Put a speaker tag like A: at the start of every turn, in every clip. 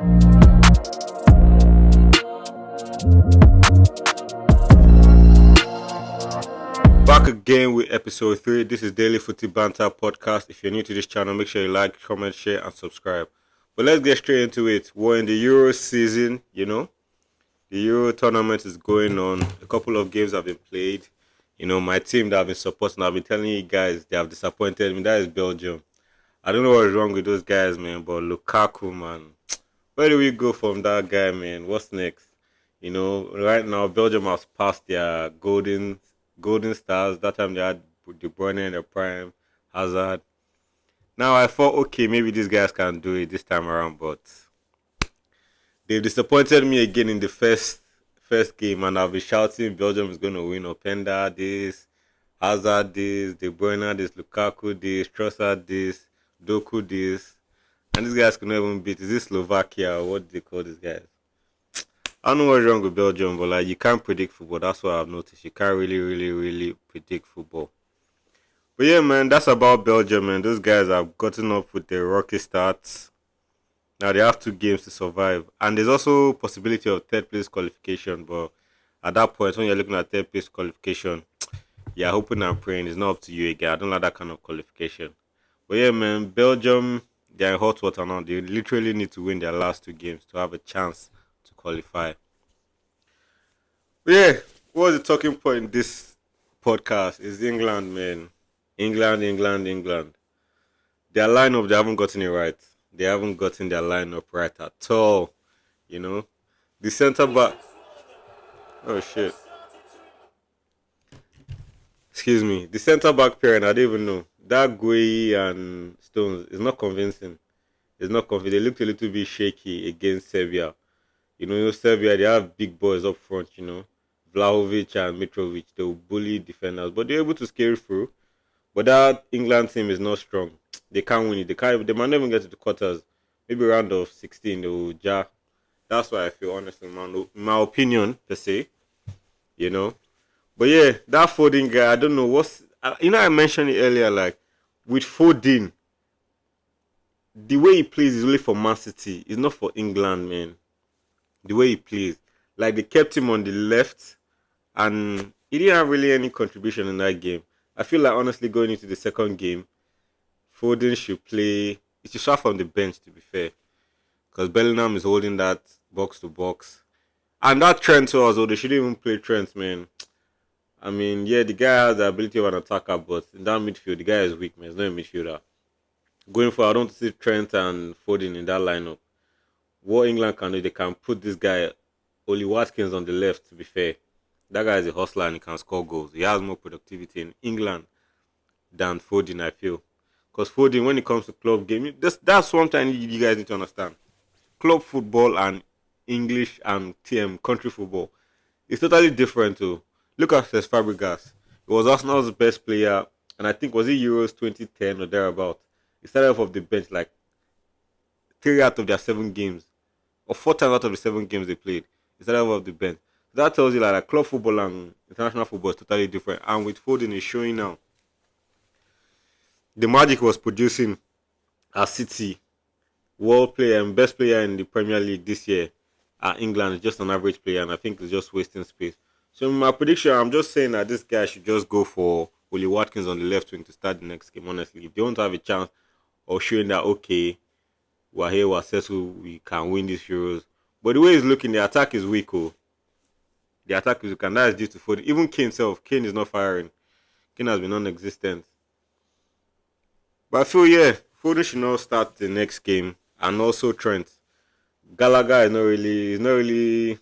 A: Back again with episode 3. This is Daily Footy Banter podcast. If you're new to this channel, make sure you like, comment, share, and subscribe. But let's get straight into it. We're in the Euro season, The Euro tournament is going on. A couple of games have been played. My team that I've been supporting, I've been telling you guys, they have disappointed me. That is Belgium. I don't know what's wrong with those guys, man, but Lukaku, man. Where do we go from that guy, man? What's next? Right now, Belgium has passed their golden stars. That time they had De Bruyne in their prime, Hazard. Now I thought, okay, maybe these guys can do it this time around, but they've disappointed me again in the first game, and I've been shouting Belgium is going to win. Openda this, Hazard this, De Bruyne this, Lukaku this, Trossard this, Doku this, and these guys couldn't even beat. Is this Slovakia or what do they call these guys? I don't know what's wrong with Belgium, but you can't predict football. That's what I've noticed. You can't really predict football. But yeah, man, that's about Belgium, man. Those guys have gotten up with their rocky starts. Now they have 2 games to survive, and there's also possibility of third place qualification. But at that point, when you're looking at third place qualification, you're hoping and praying. It's not up to you again. I don't like that kind of qualification. But yeah, man, Belgium, they're in hot water now. They literally need to win their last 2 games to have a chance to qualify. But yeah, what was the talking point in this podcast is England, man. England. Their lineup, they haven't gotten it right. They haven't gotten their lineup right at all. The centre back. Oh shit. Excuse me. The centre back pairing, I don't even know. That Gueye and Stones is not convincing. It's not convincing. They looked a little bit shaky against Serbia. Serbia, they have big boys up front, Vlahovic and Mitrovic. They will bully defenders, but they're able to scale through. But that England team is not strong. They can't win it. They might not even get to the quarters. Maybe round of 16, they will jar. That's what I feel, honestly, man. My opinion, per se. But yeah, that Foden guy, I don't know what's... I mentioned it earlier, with Foden, the way he plays is only for Man City. It's not for England, man. The way he plays. They kept him on the left, and he didn't have really any contribution in that game. I feel honestly, going into the second game, Foden should play... He should start from the bench, to be fair. Because Bellingham is holding that box to box. And that Trent also, they shouldn't even play Trent, man. I mean, yeah, the guy has the ability of an attacker, but in that midfield, the guy is weak, man. He's not a midfielder. Going forward, I don't see Trent and Foden in that lineup. What England can do, they can put this guy, Oli Watkins, on the left, to be fair. That guy is a hustler and he can score goals. He has more productivity in England than Foden, I feel. Because Foden, when it comes to club game, that's one thing you guys need to understand. Club football and English and country football is totally different too. Look at Cesc Fabregas. He was Arsenal's best player, and I think was it Euros 2010 or thereabout. He started off the bench 3 out of their 7 games, or 4 times out of the 7 games they played. He started off the bench. That tells you that club football and international football is totally different. And with Foden is showing now. The magic was producing at City, world player and best player in the Premier League this year. At England is just an average player, and I think it's just wasting space. So in my prediction, I'm just saying that this guy should just go for Oli Watkins on the left wing to start the next game. Honestly, if they want to have a chance of showing that okay, we're here, we're settled, we can win these Euros. But the way he's looking, the attack is weak. The attack is weak, and that is due to Foden. Even Kane himself, Kane is not firing. Kane has been non-existent. But I feel Foden should not start the next game, and also Trent. Gallagher is not really.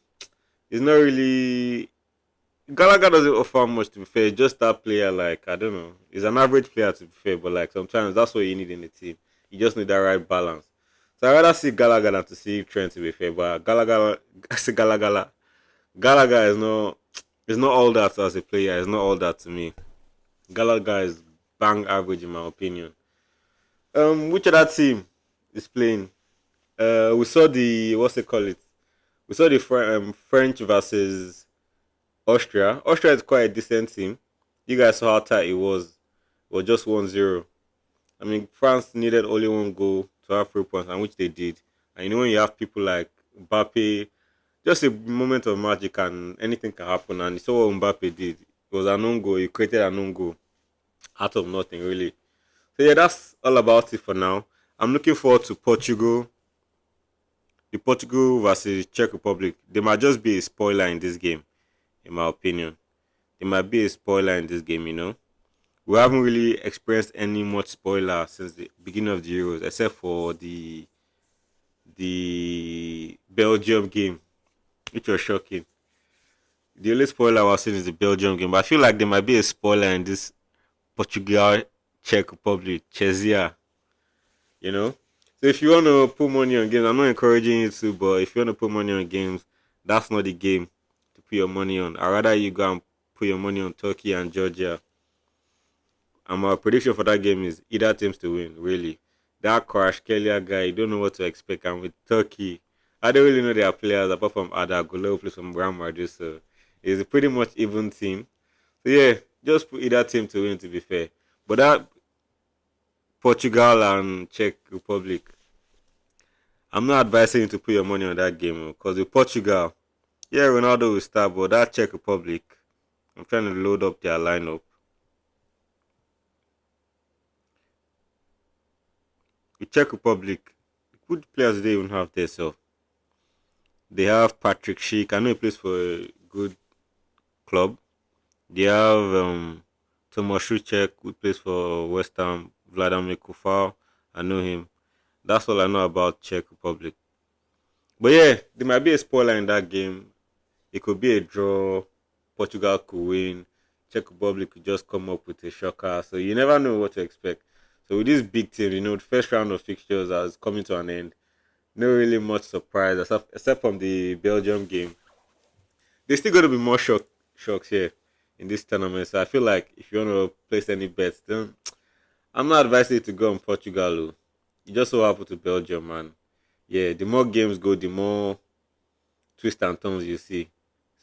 A: Gallagher doesn't offer much, to be fair. Just that player, I don't know. He's an average player, to be fair, but sometimes that's what you need in the team. You just need that right balance. So I'd rather see Gallagher than to see Trent, to be fair. But Gallagher is not all that as a player. It's not all that to me. Gallagher is bang average in my opinion. Which other team is playing? We saw the We saw the French versus Austria. Austria is quite a decent team. You guys saw how tight it was. It was just 1-0. I mean, France needed only 1 goal to have 3 points, and which they did. And you know when you have people like Mbappe, just a moment of magic and anything can happen. And you saw what Mbappe did. It was an own goal. He created an own goal out of nothing, really. So yeah, that's all about it for now. I'm looking forward to the Portugal versus Czech Republic. There might just be a spoiler in this game, in my opinion. There might be a spoiler in this game, you know. We haven't really experienced any much spoiler since the beginning of the Euros, except for the Belgium game, which was shocking. The only spoiler I've seen is the Belgium game, but I feel like there might be a spoiler in this Portugal Czech Republic, Czechia, you know. So if you want to put money on games, I'm not encouraging you to, but if you want to put money on games, that's not the game to put your money on. I'd rather you go and put your money on Turkey and Georgia. And my prediction for that game is either teams to win, really. That Crash Kelia guy, you don't know what to expect. And with Turkey, I don't really know their players apart from Ada Golo, who plays from Real Madrid. So it's a pretty much even team. So yeah, just put either team to win, to be fair. But that Portugal and Czech Republic, I'm not advising you to put your money on that game because with Portugal, yeah, Ronaldo will start, but that Czech Republic, I'm trying to load up their lineup. With Czech Republic, good players they even have there. So they have Patrick Schick. I know he plays for a good club. They have Tomáš Souček, who plays for West Ham. Vladimir Kufal, I know him. That's all I know about Czech Republic. But yeah, there might be a spoiler in that game. It could be a draw. Portugal could win. Czech Republic could just come up with a shocker. So you never know what to expect. So with this big team, you know, the first round of fixtures is coming to an end. No really much surprise except from the Belgium game. There's still going to be more shocks here in this tournament. So I feel like if you want to place any bets, then I'm not advising you to go on Portugal. Oh. You just so happen to Belgium, man. Yeah, the more games go, the more twists and turns you see.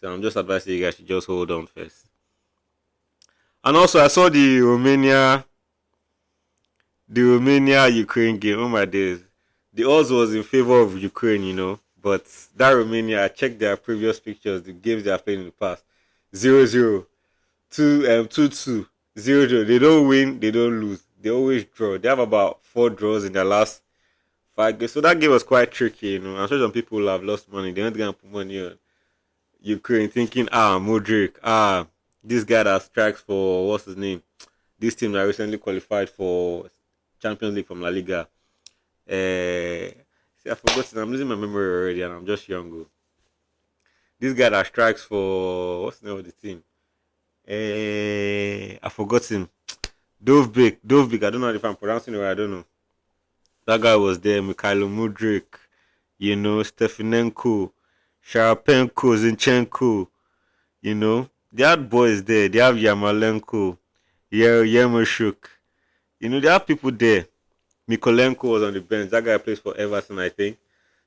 A: So I'm just advising you guys to just hold on first. And also, I saw the Romania Ukraine game. Oh my days, the odds was in favor of Ukraine, you know. But that Romania, I checked their previous pictures, the games they are playing in the past. 0-0, 2-2, 0-0. They don't win, they don't lose. They always draw. They have about 4 draws in their last 5 games. So that game was quite tricky, you know. I'm sure some people will have lost money. They aren't gonna put money on Ukraine thinking, Modric, this guy that strikes for what's his name? This team that recently qualified for Champions League from La Liga. See, I forgot. I'm losing my memory already, and I'm just young. Oh. This guy that strikes for what's the name of the team? I forgot him. Dovbik. I don't know if I'm pronouncing it right. I don't know. That guy was there. Mikhailo Mudrik, you know, Stefanenko, Sharapenko, Zinchenko, you know. They had boys there. They have Yamalenko, Yermoshuk. You know, they have people there. Mikolenko was on the bench. That guy plays for Everton, I think.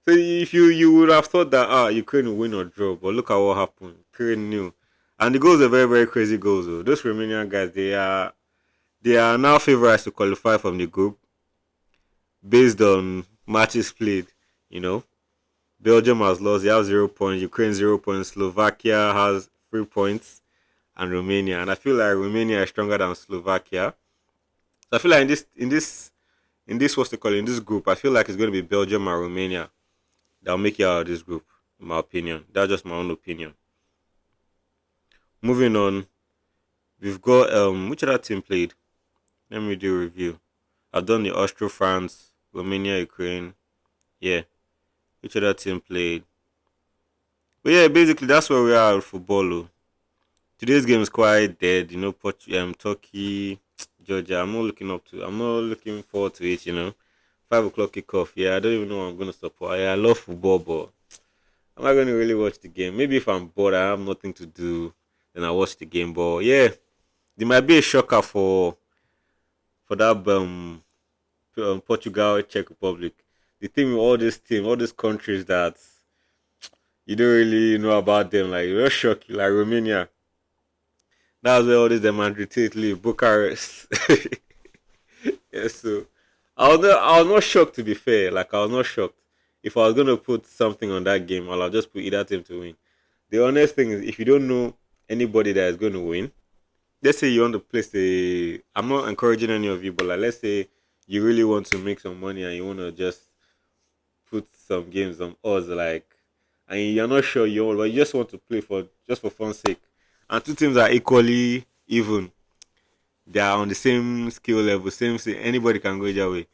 A: So if you would have thought that Ukraine will win or draw, but look at what happened. Ukraine knew. And the goals are very, very crazy goals though. Those Romanian guys, they are now favorites to qualify from the group based on matches played, you know. Belgium has lost, they have 0 points, Ukraine 0 points, Slovakia has 3 points, and Romania. And I feel like Romania is stronger than Slovakia. So I feel like in this what's they call it, in this group, I feel like it's going to be Belgium and Romania that'll make it out of this group, in my opinion. That's just my own opinion. Moving on, we've got which other team played? Let me do a review. I've done the Austria, France, Romania, Ukraine. Yeah. Which other team played? But yeah, basically that's where we are with football. Oh. Today's game is quite dead, you know, Turkey, Georgia. I'm not looking forward to it, you know. 5 o'clock kickoff. Yeah, I don't even know what I'm gonna support. Yeah, I love football, but I'm not gonna really watch the game. Maybe if I'm bored, I have nothing to do, then I watch the game. But yeah, there might be a shocker for that Portugal, Czech Republic. The thing with all these countries that you don't really know about them, like you're shocked, like Romania. That's where all these Madrid live, Bucharest. Yeah, so I was not shocked to be fair. Like I was not shocked. If I was gonna put something on that game, I'll just put either team to win. The honest thing is, if you don't know anybody that is going to win, let's say you want to place a. I'm not encouraging any of you, but like, let's say you really want to make some money and you want to just put some games on odds, like, and you're not sure you want, but you just want to play for just for fun's sake, and two teams are equally even. They are on the same skill level, same. Anybody can go either way.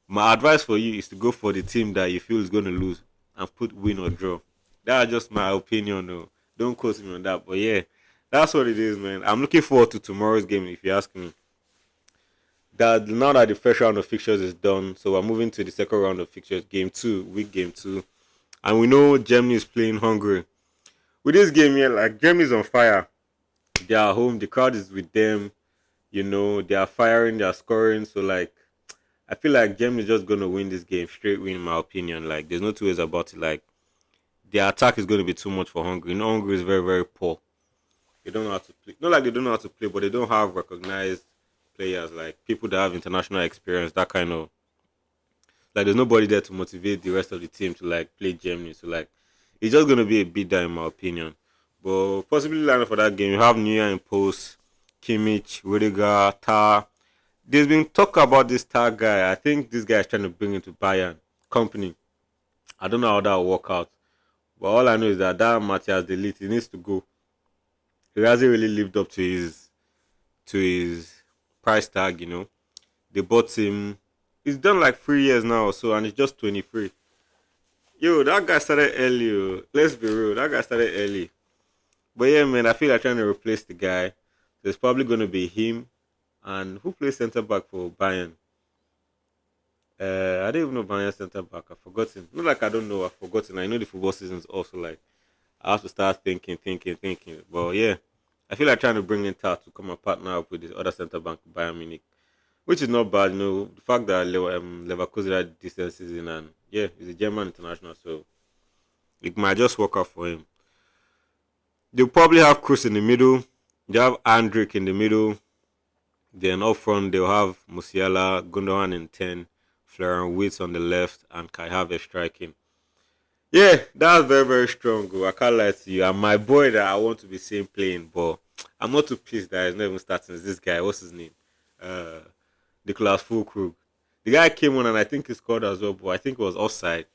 A: My advice for you is to go for the team that you feel is going to lose and put win or draw. That's just my opinion, though. Don't quote me on that, but yeah, that's what it is, man. I'm looking forward to tomorrow's game. If you ask me, that now that the first round of fixtures is done, so we're moving to the second round of fixtures, game two, week game two, and we know Germany is playing Hungary. With this game here, like Germany's on fire. They are home. The crowd is with them. They are firing. They are scoring. So like, I feel like Germany's just gonna win this game, straight win, in my opinion. Like, there's no two ways about it. Like, their attack is going to be too much for Hungary. Hungary is very, very poor. They don't know how to play. Not like they don't know how to play, but they don't have recognized players, like people that have international experience. That kind of, like, there's nobody there to motivate the rest of the team to like play Germany. So like, it's just going to be a beat down, in my opinion. But possibly lineup for that game, you have Neuer in post, Kimmich, Rudiger, Tar. There's been talk about this Tar guy. I think this guy is trying to bring into Bayern company. I don't know how that will work out. But all I know is that Matthias Delete, he needs to go. He hasn't really lived up to his price tag. They bought him. He's done like 3 years now or so, and he's just 23. Yo, that guy started early. Yo. Let's be real, that guy started early. But yeah, man, I feel like trying to replace the guy. So it's probably gonna be him. And who plays centre back for Bayern? I don't even know Bayern centre back. I've forgotten. Not like I don't know. I've forgotten. I know the football season's also like I have to start thinking. But yeah, I feel like trying to bring in Tar to come and partner up with the other centre back, Bayern Munich, which is not bad. The fact that Leverkusen had decent season, and yeah, he's a German international, so it might just work out for him. They'll probably have Cruz in the middle. They have Andrik in the middle. Then up front, they'll have Musiala, Gundogan in 10, Florian Wirtz on the left, and Kai Havertz striking. Yeah, that's very, very strong. I can't lie to you. And my boy that I want to be seeing playing, but I'm not too pissed that he's not even starting. Is this guy? What's his name? Uh, Nicholas Fulkrug. The guy came on and I think he scored as well, but I think it was offside.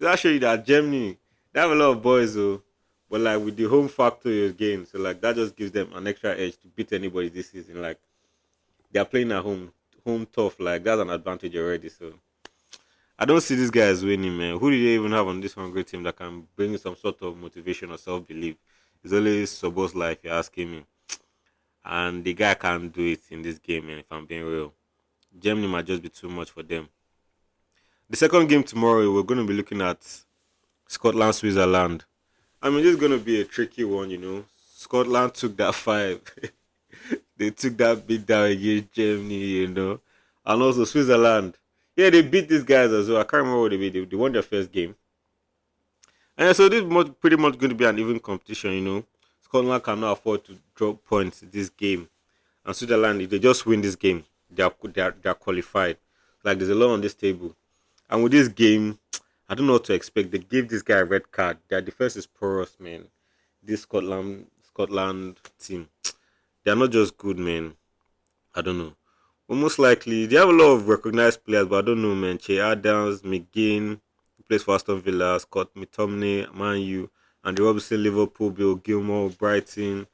A: That show you that Germany, they have a lot of boys though, but like with the home factor again, so like that just gives them an extra edge to beat anybody this season. Like they are playing at home tough. Like that's an advantage already. So I don't see these guys winning, man. Who do they even have on this Hungry team that can bring some sort of motivation or self belief? It's always supposed if you're asking me. And the guy can't do it in this game, man, if I'm being real. Germany might just be too much for them. The second game tomorrow, we're going to be looking at Scotland, Switzerland. I mean, this is going to be a tricky one. Scotland took that five. They took that beat down against Germany. And also Switzerland. Yeah, they beat these guys as well. I can't remember what they beat. They won their first game. And so this is pretty much going to be an even competition. Scotland cannot afford to drop points this game. And Switzerland, if they just win this game, they are qualified. Like there's a lot on this table. And with this game, I don't know what to expect. They gave this guy a red card. Their defense is porous, man. This Scotland team. They are not just good, man. I don't know. But most likely, they have a lot of recognized players, but I don't know, man. Che Adams, McGinn, who plays for Aston Villa, Scott McTominay, Man U, Andy Robertson, Liverpool, Bill Gilmore, Brighton,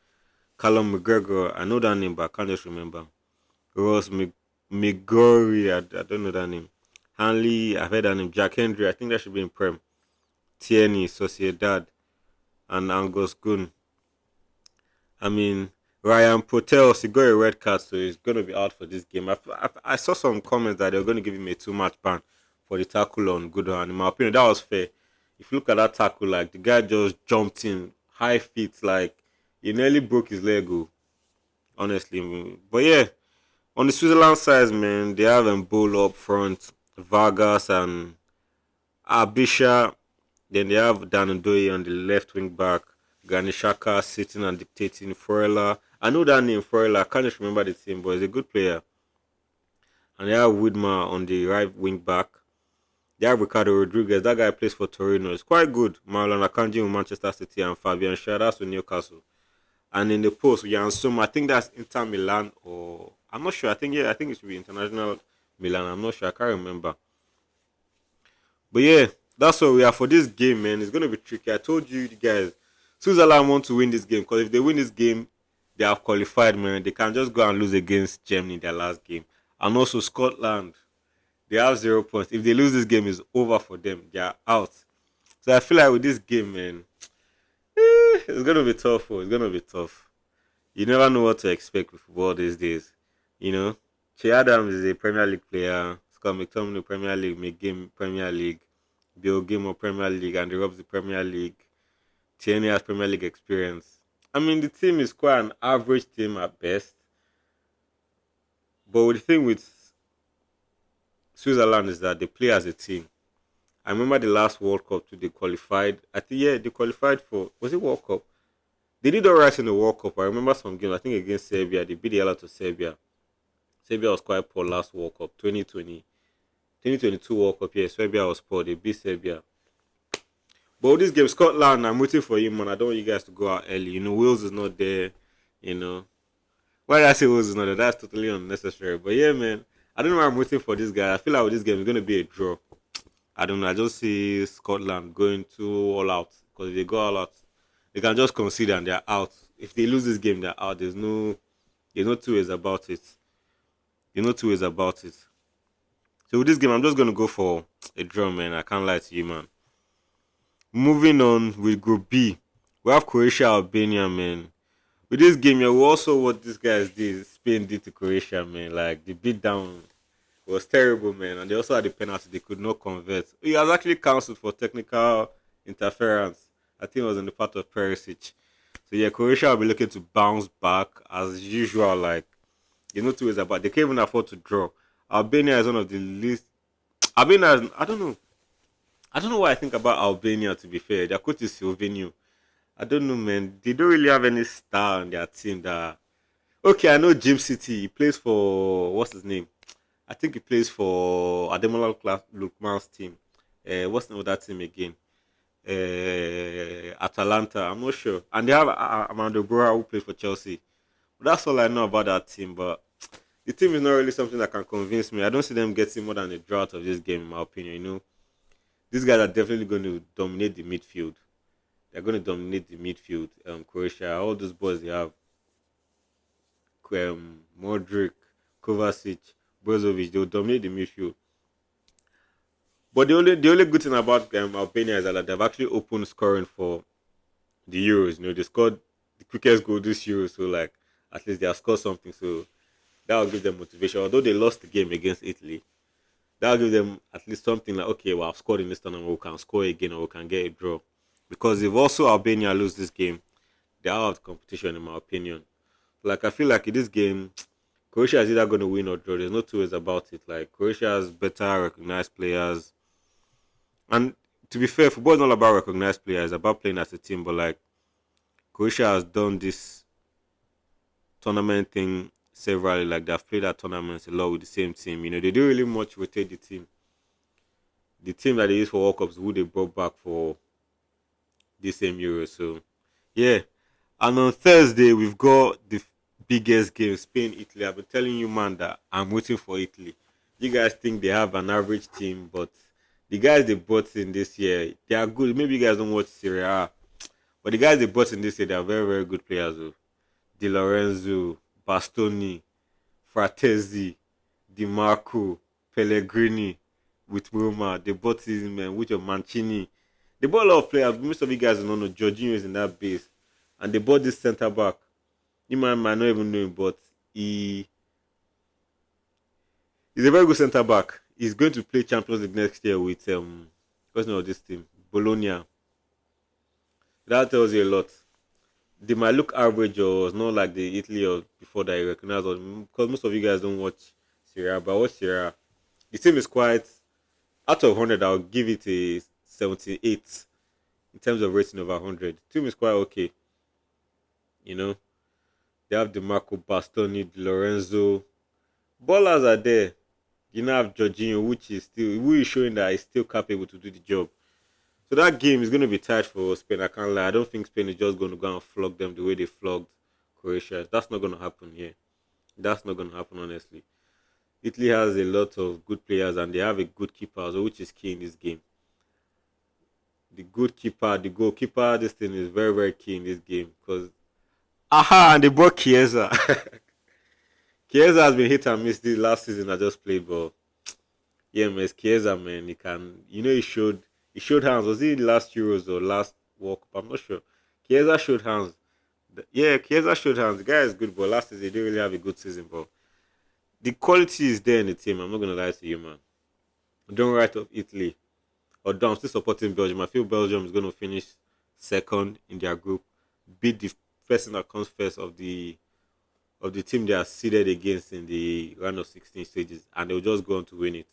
A: Callum McGregor. I know that name, but I can't just remember. Ross McGorry, I don't know that name. Hanley, I've heard that name. Jack Hendry, I think that should be in Prem. Tierney, Sociedad, and Angus Gunn. I mean, Ryan Potel, he got a red card, so he's going to be out for this game. I saw some comments that they're going to give him a 2-match ban for the tackle on Goodham. In my opinion, that was fair. If you look at that tackle, like the guy just jumped in high feet, like he nearly broke his leg. Honestly, but yeah, on the Switzerland side, man, they have Mbolo up front, Vargas and Abisha. Then they have Danundoye on the left wing back, Ganishaka sitting and dictating. Forella, I know that name, Forella. I can't just remember the team, but he's a good player. And they have Widmer on the right wing back. They have Ricardo Rodriguez. That guy plays for Torino. It's quite good. Marlon Akanji with Manchester City and Fabian Schär. That's with Newcastle. And in the post, Jan Soma, I think that's Inter Milan or I'm not sure. I think it should be International Milan. I'm not sure. I can't remember. But yeah, that's what we are for this game, man. It's gonna be tricky. I told you guys, Switzerland want to win this game because if they win this game, they have qualified, man. They can just go and lose against Germany in their last game. And also Scotland, they have 0 points. If they lose this game, it's over for them. They are out. So I feel like with this game, man, it's gonna be tough. Oh, it's gonna be tough. You never know what to expect with football these days. You know, Che Adams is a Premier League player. Scott McTominay Premier League, McGinn Premier League, Bill Gilmore Premier League, and the Robs the Premier League. Tierney has Premier League experience. I mean, the team is quite an average team at best. But the thing with Switzerland is that they play as a team. I remember the last World Cup too. They qualified. I think yeah, they qualified for was it World Cup? They did alright in the World Cup. I remember some games. I think against Serbia, they beat the hell out of Serbia. Serbia was quite poor last World Cup, 2022 World Cup. Yeah, Serbia was poor. They beat Serbia. But with this game, Scotland, I'm waiting for you, man. I don't want you guys to go out early. You know, Wales is not there. You know, why did I say Wales is not there? That's totally unnecessary. But yeah, man, I don't know why I'm waiting for this guy. I feel like with this game, it's going to be a draw. I don't know. I just see Scotland going to all out because if they go all out, they can just concede and they're out. If they lose this game, they're out. There's no two ways about it. There's no two ways about it. So with this game, I'm just gonna go for a draw, man. I can't lie to you, man. Moving on with Group B, we have Croatia, Albania, man. With this game, yeah, we also what these guys did, Spain did to Croatia, man. Like the beat down was terrible, man. And they also had the penalty they could not convert. He was actually cancelled for technical interference. I think it was in the part of Perisic. So yeah, Croatia will be looking to bounce back as usual. Like you know, two ways about they can't even afford to draw. Albania is one of the least. Albania, I don't know. I don't know what I think about Albania. To be fair, their coach is Slovenia. I don't know, man. They don't really have any star on their team. That okay, I know Jim City. He plays for what's his name? I think he plays for Ademola Lukman's team. What's the name of that team again? Atalanta. I'm not sure. And they have Amando Bora who plays for Chelsea. But that's all I know about that team. But the team is not really something that can convince me. I don't see them getting more than a draw out of this game, in my opinion. You know, these guys are definitely going to dominate the midfield. They're going to dominate the midfield. Croatia, all those boys they have, Modric, Kovacic, Brozovic, they'll dominate the midfield. But the only good thing about Albania is that they've actually opened scoring for the Euros. You know, they scored the quickest goal this Euro, so like at least they have scored something. So that will give them motivation. Although they lost the game against Italy, that will give them at least something like okay, well I've scored in this tournament, we can score again or we can get a draw. Because if also Albania lose this game, they're out of competition in my opinion. Like I feel like in this game, Croatia is either going to win or draw. There's no two ways about it. Like Croatia has better recognized players, and to be fair, football is not about recognized players; it's about playing as a team. But like Croatia has done this tournament thing severally. Like they've played at tournaments a lot with the same team. You know, they do really much rotate the team. The team that they use for World Cups, who they brought back for this same Euro. So yeah. And on Thursday we've got the biggest game, Spain Italy. I've been telling you, man, that I'm waiting for Italy. You guys think they have an average team, but the guys they brought in this year, they are good. Maybe you guys don't watch Serie A, but the guys they brought in this year, they are very, very good players. Oh. Di Lorenzo, Bastoni, Fratesi, Di Marco, Pellegrini with Roma. They bought in man with your Mancini. They bought a lot of players. Most of you guys don't know Jorginho is in that base. And they bought this centre back. You might not even know him, but he's a very good centre back. He's going to play Champions League next year with what's the name of this team? Bologna. That tells you a lot. They might look average or not like the Italy or before that you recognize because most of you guys don't watch Serie A, but I watch Serie A. The team is quite out of 100. I'll give it a 78 in terms of rating over 100. The team is quite okay. You know, they have DeMarco Bastoni, Di Lorenzo. Ballers are there. You now have Jorginho, who is showing that he's still capable to do the job. So that game is going to be tight for Spain. I can't lie. I don't think Spain is just going to go and flog them the way they flogged Croatia. That's not going to happen here. That's not going to happen, honestly. Italy has a lot of good players and they have a good keeper, so which is key in this game. The good keeper, the goalkeeper, this thing is very, very key in this game because and they brought Chiesa. Chiesa has been hit and miss this last season. I just played, but yeah, man, it's Chiesa, man, he can. He showed hands. Was it last Euros or last World Cup? I'm not sure. Chiesa showed hands. Yeah, Chiesa showed hands. The guy is good, but last season he didn't really have a good season. But the quality is there in the team. I'm not gonna lie to you, man. Don't write off Italy. Although I'm still supporting Belgium. I feel Belgium is gonna finish second in their group, beat the person that comes first of the team they are seeded against in the round of 16 stages, and they'll just go on to win it.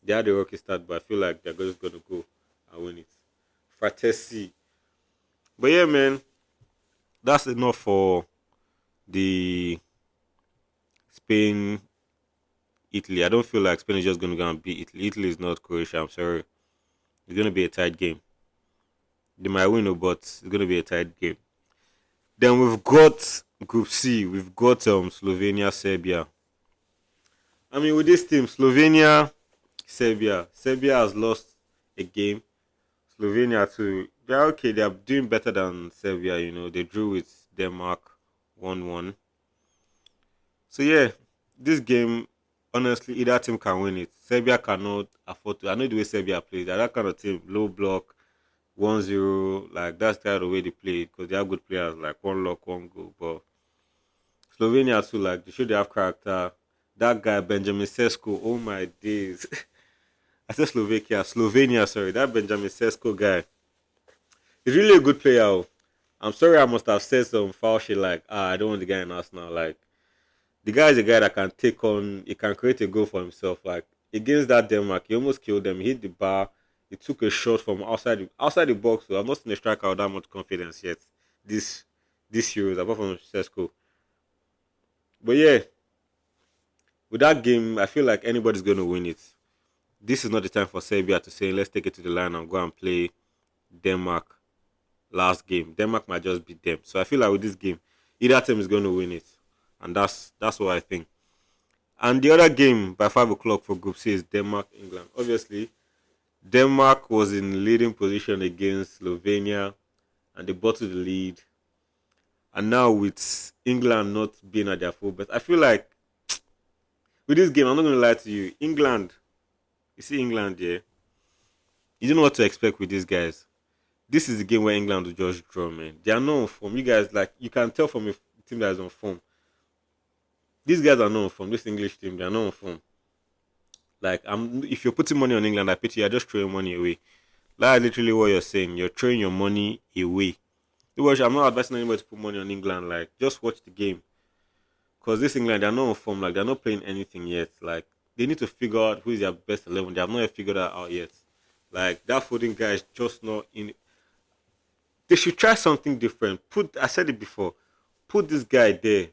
A: They had a rocky start, but I feel like they're just going to go and win it. Fratesi. But yeah, man, that's enough for the Spain Italy. I don't feel like Spain is just going to go and beat Italy. Italy is not Croatia. I'm sorry. It's going to be a tight game. They might win, but it's going to be a tight game. Then we've got Group C. We've got Slovenia, Serbia. I mean, with this team, Slovenia, Serbia. Serbia has lost a game. Slovenia too. They're okay. They're doing better than Serbia. They drew with Denmark 1-1. So yeah, this game, honestly, either team can win it. Serbia cannot afford to. I know the way Serbia plays. They're that kind of team, low block, 1-0. Like that's kind of the way they play because they have good players like one lock, one goal. But Slovenia too, like they show they have character. That guy Benjamin Sesko, oh my days. I said Slovenia, sorry. That Benjamin Sesko guy. He's really a good player. Oh. I'm sorry I must have said some foul shit like, I don't want the guy in Arsenal. Like, the guy is a guy that can take on, he can create a goal for himself. Like, against that Denmark, he almost killed them. He hit the bar. He took a shot from outside the box. So I've not seen a striker with that much confidence yet. This this Euros, apart from Sesko. But yeah, with that game, I feel like anybody's going to win it. This is not the time for Serbia to say, let's take it to the line and go and play Denmark last game. Denmark might just beat them. So I feel like with this game, either team is going to win it. And that's what I think. And the other game by 5 o'clock for Group C is Denmark, England. Obviously, Denmark was in leading position against Slovenia and they bottled the lead. And now with England not being at their full best, I feel like with this game, I'm not going to lie to you. You see England here. You don't know what to expect with these guys. This is the game where England will just draw, man. They are not on form. You guys, like, you can tell from a team that is on form. These guys are not on form. This English team, they are not on form. Like, if you're putting money on England, I pity you're just throwing money away. That's literally what you're saying. You're throwing your money away. I'm not advising anybody to put money on England. Like, just watch the game. Because this England, they're not on form. Like, they're not playing anything yet. Like, they need to figure out who is their best 11. They have not yet figured that out yet. Like, that Foden guy is just not in. They should try something different. I said it before. Put this guy there,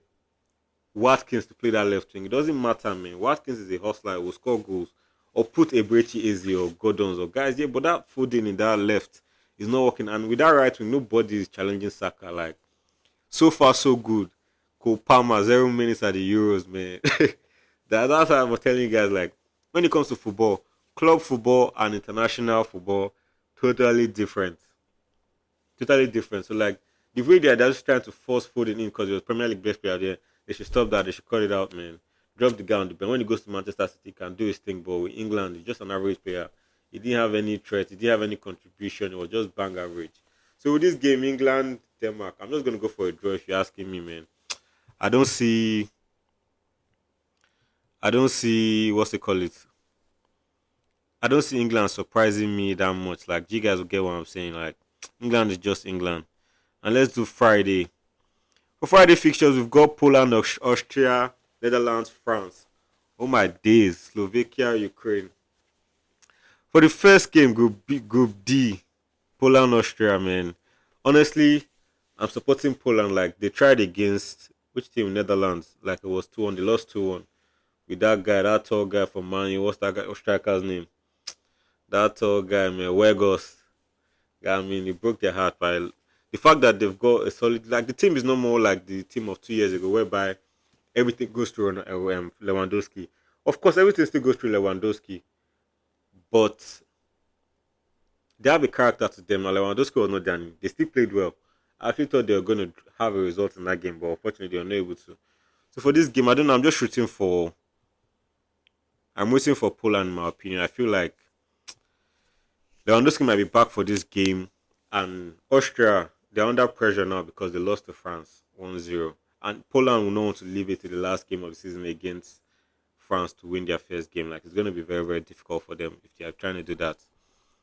A: Watkins, to play that left wing. It doesn't matter, man. Watkins is a hustler. He will score goals. Or put Ebrechi Eze or Gordons or guys. Yeah, but that Foden in that left is not working. And with that right wing, nobody is challenging Saka. Like, so far, so good. Cole Palmer, 0 minutes at the Euros, man. That's why I'm telling you guys, like, when it comes to football, club football and international football, totally different. Totally different. So, like, the way they're just trying to force Foden in because he was Premier League best player there, they should stop that. They should cut it out, man. Drop the guy on the bench. When he goes to Manchester City, he can do his thing, but with England, he's just an average player. He didn't have any threat. He didn't have any contribution. It was just bang average. So, with this game, England, Denmark, I'm just going to go for a draw if you're asking me, man. I don't see what's it call it. I don't see England surprising me that much. Like, you guys will get what I'm saying. Like, England is just England. And let's do Friday. For Friday fixtures, we've got Poland, Austria, Netherlands, France. Oh my days, Slovakia, Ukraine. For the first game, Group D, Poland, Austria, man. Honestly, I'm supporting Poland. Like, they tried against which team? Netherlands. Like, it was 2-1. They lost 2-1. with that guy, that tall guy from Man U. What's that guy? What's striker's name? That tall guy, man, Wegos. Yeah, I mean, it broke their heart. But the fact that they've got a solid, like the team is no more like the team of 2 years ago, whereby everything goes through Lewandowski. Of course, everything still goes through Lewandowski, but they have a character to them. And Lewandowski was not there. They still played well. I actually thought they were going to have a result in that game, but unfortunately, they were not able to. So for this game, I don't know. I'm just rooting for. I'm waiting for Poland. In my opinion, I feel like Lewandowski might be back for this game, and Austria they're under pressure now because they lost to France 1-0, and Poland will not want to leave it to the last game of the season against France to win their first game. Like it's going to be very very difficult for them if they are trying to do that.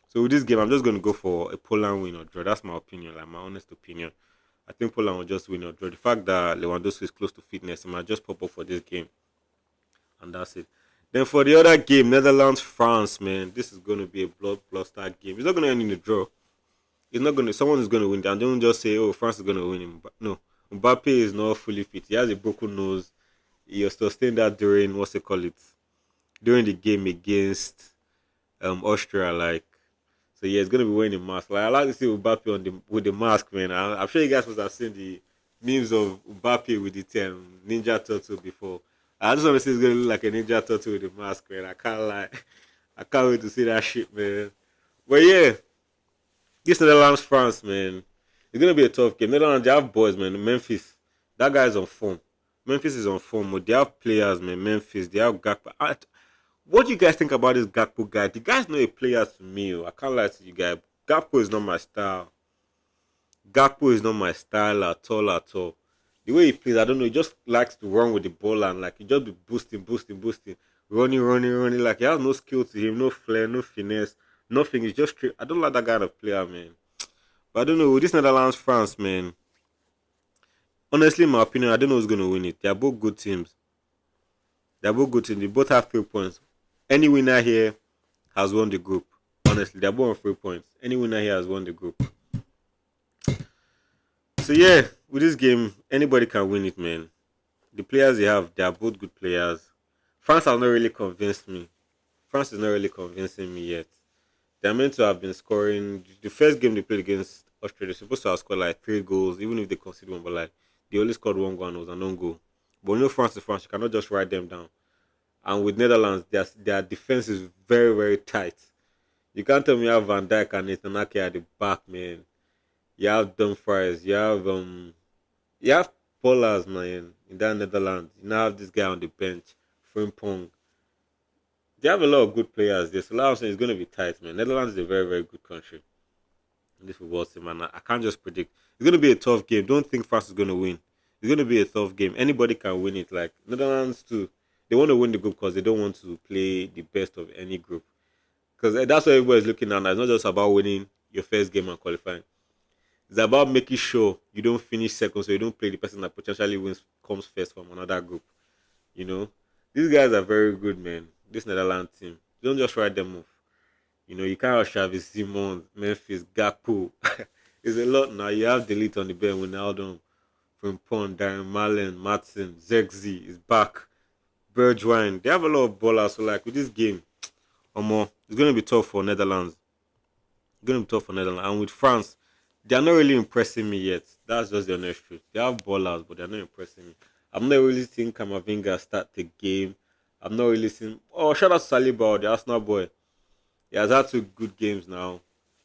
A: So with this game, I'm just going to go for a Poland win or draw. That's my opinion, like my honest opinion. I think Poland will just win or draw. The fact that Lewandowski is close to fitness, he might just pop up for this game, and that's it. Then for the other game, Netherlands France, man, this is going to be a bloodbuster game. It's not going to end in a draw. It's not going to. Someone is going to win. And don't just say, "Oh, France is going to win him." But no, Mbappe is not fully fit. He has a broken nose. He sustained that during what's it call it during the game against Austria. Like, so yeah, it's going to be wearing a mask. Like I like to see Mbappe on the with the mask, man. I'm sure you guys must have seen the memes of Mbappe with the Ninja Turtle before. I just want to see it's going to look like a Ninja Turtle with a mask, man. I can't lie. I can't wait to see that shit, man. But yeah, this Netherlands France, man, it's gonna be a tough game. Netherlands, they have boys, man. Memphis, that guy's on form. Memphis is on form. But they have players, man. Memphis, they have Gakpo. What do you guys think about this Gakpo guy? The guy's not a player to me. I can't lie to you guys. Gakpo is not my style. Gakpo is not my style at all, at all. The way he plays, I don't know. He just likes to run with the ball and like he just be boosting, running. Like he has no skill to him, no flair, no finesse, nothing. He's just straight. I don't like that kind of player, man. But I don't know. With this Netherlands France, man. Honestly, in my opinion, I don't know who's gonna win it. They are both good teams. They are both good teams. They both have 3 points. Any winner here has won the group. Honestly, they're both on 3 points. Any winner here has won the group. So yeah, with this game, anybody can win it, man. The players they have, they are both good players. France has not really convinced me. France is not really convincing me yet. They're meant to have been scoring. The first game they played against Australia, they're supposed to have scored like 3 goals, even if they conceded one, but like they only scored one goal and it was an own goal. But you know, France is France, you cannot just write them down. And with Netherlands, their defense is very, very tight. You can't tell me you have Van Dijk and Nathan Ake at the back, man. You have Dumfries, you have Pollers, man, in that Netherlands. You now have this guy on the bench, Frimpong. They have a lot of good players there. So I'm saying it's going to be tight, man. Netherlands is a very, very good country in this football team, and I can't just predict. It's going to be a tough game. Don't think France is going to win. It's going to be a tough game. Anybody can win it. Like Netherlands too, they want to win the group because they don't want to play the best of any group. Because that's what everybody's looking at. Now. It's not just about winning your first game and qualifying. It's about making sure you don't finish second, so you don't play the person that potentially wins comes first from another group. You know, these guys are very good, man. This Netherlands team, don't just write them off. You know, you can't have Travis Simons, Memphis, Gakpo. It's a lot now. You have Delete on the bench, Wijnaldum, Frimpong, Darren Marlin, Matson, Zexi is back, Bergwijn. They have a lot of ballers. So like with this game, it's going to be tough for Netherlands. It's going to be tough for Netherlands. And with France, they are not really impressing me yet. That's just the honest truth. They have ballers, but they're not impressing me. I'm not really seeing Kamavinga start the game. I'm not really seeing. Oh, shout out to Saliba, the Arsenal boy. He has had 2 good games now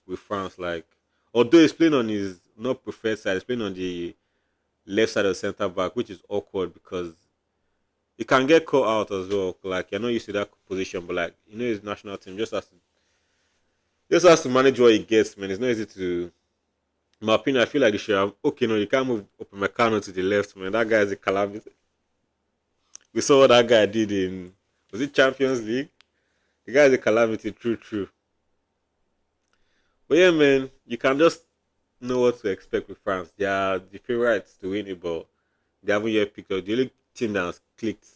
A: with France. Like, although he's playing on his not preferred side, he's playing on the left side of centre back, which is awkward because he can get caught out as well. Like, you're not used to that position, but like, you know, his national team just has to manage what he gets, man. It's not easy to. In my opinion, I feel like they should have. Okay, no, you can't move Upamecano to the left, man. That guy is a calamity. We saw what that guy did in was it Champions League? The guy is a calamity, true. But yeah, man, you can just know what to expect with France. They are the favorites to win it, but they haven't yet picked up. The only team that has clicked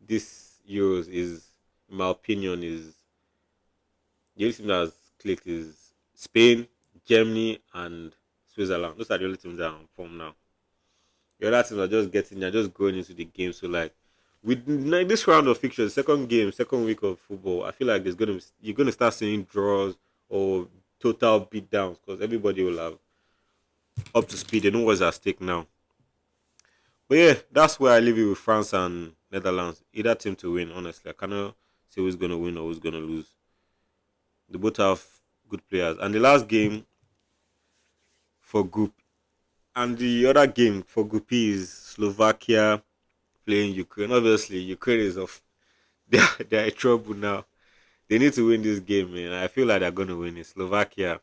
A: this Euros is, in my opinion, is the only team that has clicked is Spain, Germany, and Switzerland. Those are the only teams that are on form now. The other teams are just getting, they're just going into the game. So like With like this round of fixtures, second game, second week of football, I feel like you're gonna start seeing draws or total beatdowns because everybody will have up to speed. They know what's at stake now. But yeah, that's where I leave it with France and Netherlands. Either team to win, honestly. I cannot say who's gonna win or who's gonna lose. They both have good players. And the last game for group and the other game for group E is Slovakia playing Ukraine. Obviously, Ukraine is off. They're in trouble now. They need to win this game, man. I feel like they're gonna win it. Slovakia,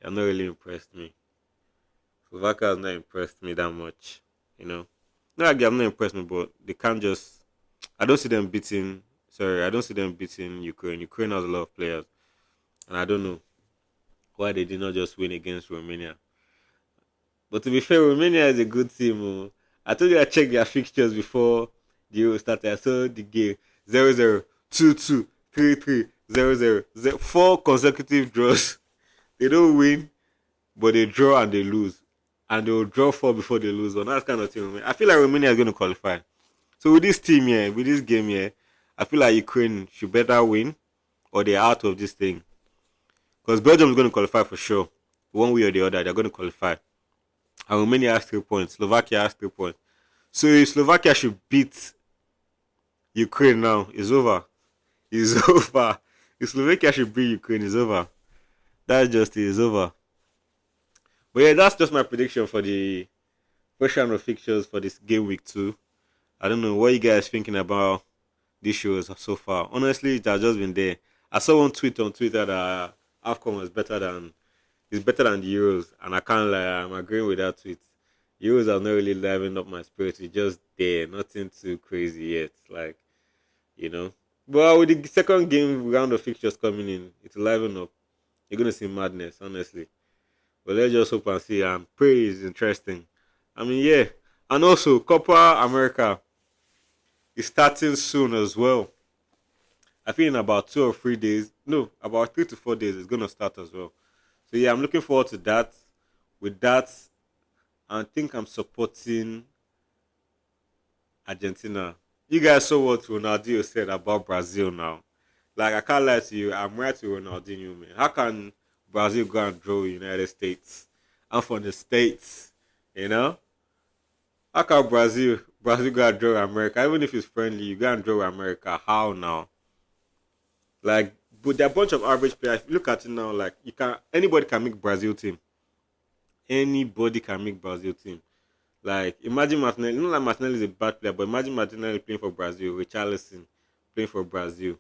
A: they're not really impressed me. Slovakia has not impressed me that much. You know, not like they have not impressed me, but they can't just. I don't see them beating. Sorry, I don't see them beating Ukraine. Ukraine has a lot of players, and I don't know why they did not just win against Romania. But to be fair, Romania is a good team. Oh. I told you I checked their fixtures before the Euro started. I saw the game 0-0, 2-2, 3-3, 0-0, 4 consecutive draws. They don't win, but they draw and they lose. And they'll draw 4 before they lose. But that's kind of team. I feel like Romania is going to qualify. So with this team here, with this game here, I feel like Ukraine should better win or they're out of this thing. Because Belgium is going to qualify for sure. One way or the other, they're going to qualify. And Romania has 3 points. Slovakia has 3 points. So if Slovakia should beat Ukraine now, it's over. It's over. If Slovakia should beat Ukraine, it's over. That's just it. It's over. But yeah, that's just my prediction for the first round of fixtures for this game week 2. I don't know what you guys thinking about these shows so far. Honestly, it has just been there. I saw one tweet on Twitter that AFCON was better than it's better than the Euros, and I can't lie, I'm agreeing with that tweet. Euros are not really livening up my spirit. It's just there, nothing too crazy yet. Like, you know. But with the second game round of fixtures coming in, it's liven up. You're gonna see madness, honestly. But let's just hope and see. And pray is interesting. I mean, yeah. And also, Copa America is starting soon as well. I think in about 2 or 3 days. No, about 3 to 4 days, it's gonna start as well. So yeah, I'm looking forward to that. With that, I think I'm supporting Argentina. You guys saw what Ronaldinho said about Brazil now. Like I can't lie to you, I'm right to Ronaldinho, man. How can Brazil go and draw United States? I'm from the States, you know? How can Brazil go and draw America? Even if it's friendly, you go and draw America. How now? Like, but they're a bunch of average players. If you look at it now, like anybody can make Brazil team. Anybody can make Brazil team. Like imagine Martinelli. Not like Martinelli is a bad player, but imagine Martinelli playing for Brazil. Richarlison playing for Brazil.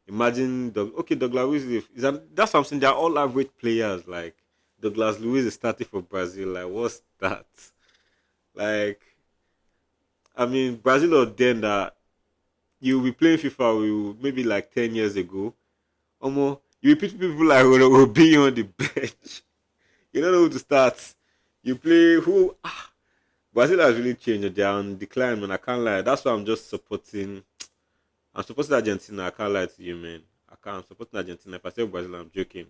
A: Imagine Douglas Luiz. That's something. They're all average players. Like Douglas Luiz is starting for Brazil. Like what's that? Like I mean Brazil or then that you will be playing FIFA with maybe like 10 years ago. You repeat people like Robinho on the bench. You don't know who to start. You play who Brazil has really changed. They're on decline, man. I can't lie. That's why I'm just supporting. I'm supporting Argentina. I can't lie to you, man. I'm supporting Argentina. If I say Brazil, I'm joking.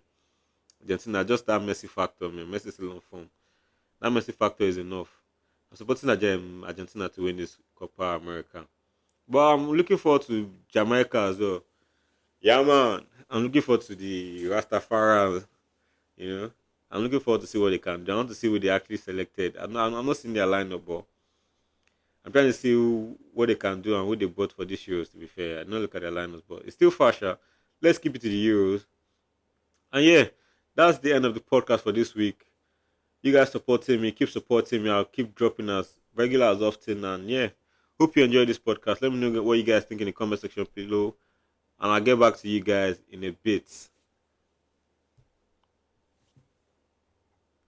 A: Argentina, just that Messi factor, man. Messi still on form. That Messi factor is enough. I'm supporting Argentina to win this Copa America. But I'm looking forward to Jamaica as well. Yeah, man. I'm looking forward to the Rastafari. You know, I'm looking forward to see what they can do. I want to see what they actually selected. I'm not seeing their lineup, but I'm trying to see what they can do and what they bought for this Euros. To be fair, I don't look at their lineups, but it's still fascia. Let's keep it to the Euros. And yeah, that's the end of the podcast for this week. You guys supporting me, keep supporting me. I'll keep dropping as regular as often. And yeah, hope you enjoyed this podcast. Let me know what you guys think in the comment section below. And I'll get back to you guys in a bit.